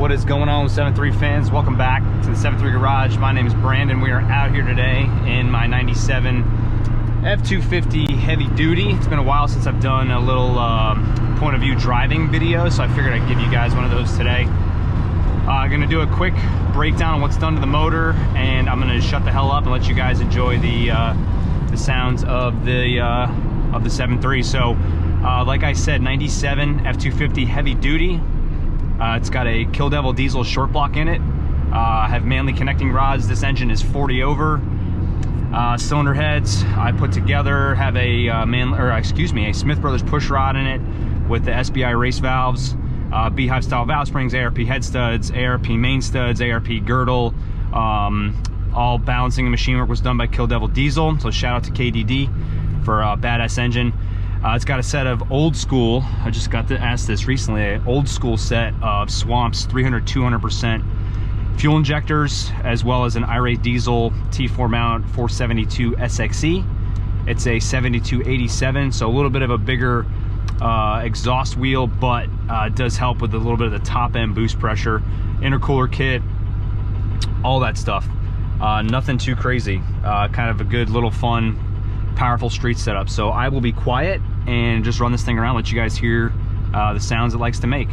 What is going on with 7.3 fans? Welcome back to the 7.3 Garage. My name is Brandon. We are out here today in my 97 F250 heavy duty. It's been a while since I've done a little point of view driving video, so I figured I'd give you guys one of those today. I'm gonna do a quick breakdown on what's done to the motor, and I'm gonna shut the hell up and let you guys enjoy the sounds of the 7.3. So like I said, 97 F250 heavy duty. It's got a Kill Devil diesel short block in it. I have Manley connecting rods. This engine is 40 over. Cylinder heads I put together have a a Smith Brothers push rod in it with the SBI race valves, beehive style valve springs, ARP head studs, ARP main studs, ARP girdle. All balancing and machine work was done by Kill Devil Diesel, so shout out to KDD for a badass engine. It's got a set of old school, I just got to ask this recently, an old school set of Swamps 300-200% fuel injectors, as well as an irate diesel T4 mount 472 SXE. It's a 7287, so a little bit of a bigger exhaust wheel, but does help with a little bit of the top end boost pressure, intercooler kit, all that stuff. Nothing too crazy, kind of a good little fun powerful street setup. So I will be quiet and just run this thing around, let you guys hear the sounds it likes to make.